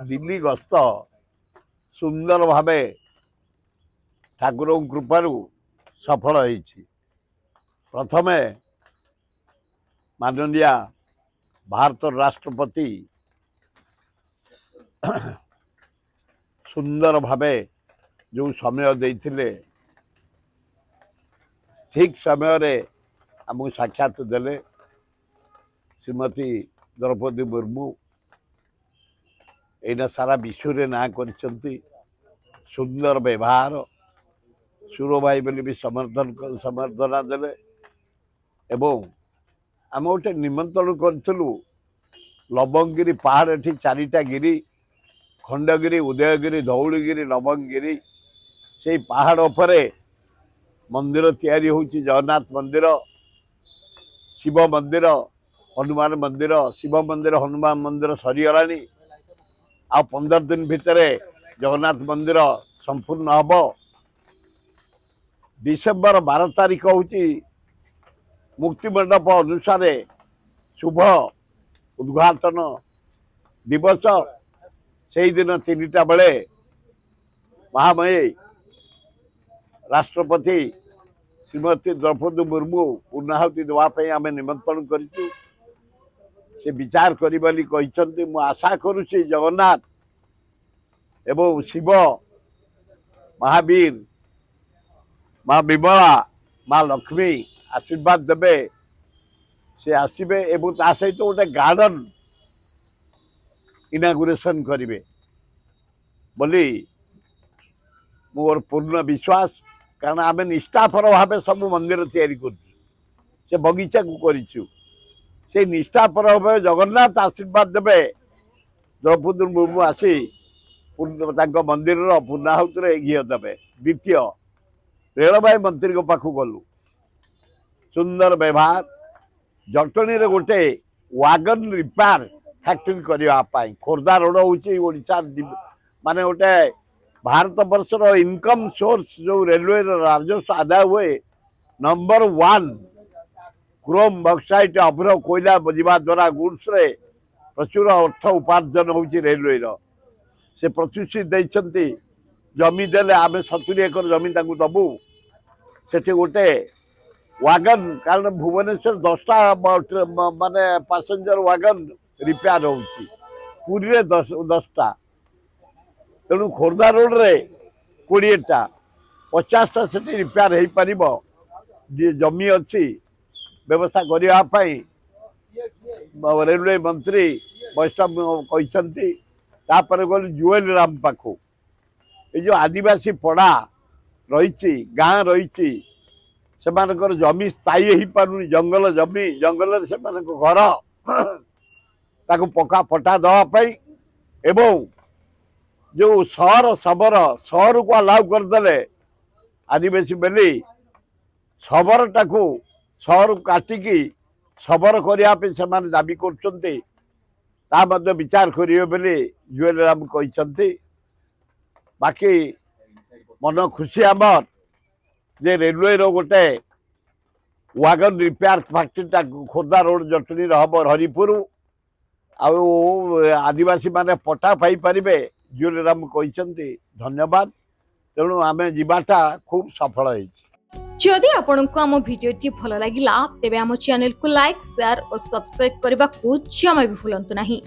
दिल्ली गस्त सुंदर भावे ठाकुर कृपारू सफल होइछि। प्रथमे माननीय भारत राष्ट्रपति सुंदर भावे जो समय देइथिले ठीक समय रे हमको साक्षात देले श्रीमती द्रौपदी मुर्मू एना सारा विश्व रे ना करछंती सुंदर व्यवहार सुरो भाई बोली भी समर्थना देले एवं आम गोटे निमंत्रण करूँ लवंगगिरी पहाड़ एठी चारिटा गिरी खंडगिरी उदयगिरी धौलगिरी लवंगगिरी से पहाड़ उपरे मंदिर तैयारी होची जगन्नाथ मंदिर शिव मंदिर हनुमान मंदिर शिव मंदिर हनुमान मंदिर सरीगलानी आ 15 दिन भितर जगन्नाथ मंदिर संपूर्ण हम डिसेम्बर 12 तारीख होची मुक्तिमंडप अनुसार शुभ उद्घाटन दिवस से दिन 3टा बेले महामयी राष्ट्रपति श्रीमती द्रौपदी मुर्मू पूर्णाहुति देवाई आम निमंत्रण करूँ से विचार करी मु आशा करुच्ची जगन्नाथ एवं शिव महावीर माँ विमला माँ लक्ष्मी आशीर्वाद देवे से आसबे एवं ता सहित गोटे गार्डन इनागुरेशन करेंगे बोली मोर पूर्ण विश्वास कारण आम निष्ठापर भाव सब मंदिर तैयारी कर बगीचा को करूँ से निष्ठापर भाव जगन्नाथ आशीर्वाद देवे द्रौपदी मुर्मू आसी मंदिर पूर्णाहुति घी देवे। द्वितीय रेलवे मंत्री पाखु गलु सुंदर व्यवहार जटणी रे गोटे वागन रिपेयर फैक्ट्री करने खोर्धा रोड होशा माने गोटे भारत वर्षर इनकम सोर्स जो रेलवे राजस्व आदाय हुए नंबर 1 क्रोम बक्साइट अभ्र कोयला बजा द्वारा गुड्स रे प्रचुर अर्थ उपार्जन होची रेलवे से प्रतिश्रुति देइछंती जमी देले आमे 70 एकर जमी ताकू दबू सेठी गोटे वागन कारण भुवनेश्वर 10टा माने पैसेंजर वागन रिपेयर होची पुरी रे 10टा तेणु खोर्धा रोड रे 20टा 50टा से रिपेयर हो पार जमी अच्छी व्यवस्था करने रेलवे मंत्री वैष्णव कहते गल जुएल राम पाखु ये जो आदिवासी पड़ा रही गाँ रही से जमी स्थायी हो पारुनी जंगल जमी जंगल से घर ताको पक्का पटा दवाई एवं जो सहर शबर सहर को अलाउ करदे आदिवासी बेली शबर टाकू सहर काटिकी शबर करने से दाबी कर विचार करेंगे बोली जुएल राम कहते। बाकी मन खुशी आमर जे रेलवे रो गोटे wagon repair फैक्ट्रीटा Khordha road Jatni हम हरिपुर आदिवासी माने पटा पाई पारे जुएल राम कहते धन्यवाद। तेणु आम जीवाटा खूब सफल है। जदि आपंक आम भिडी भल लगा तेब आम चैनल को लाइक शेयर और सब्सक्राइब करने को जमा भी भूलु नहीं।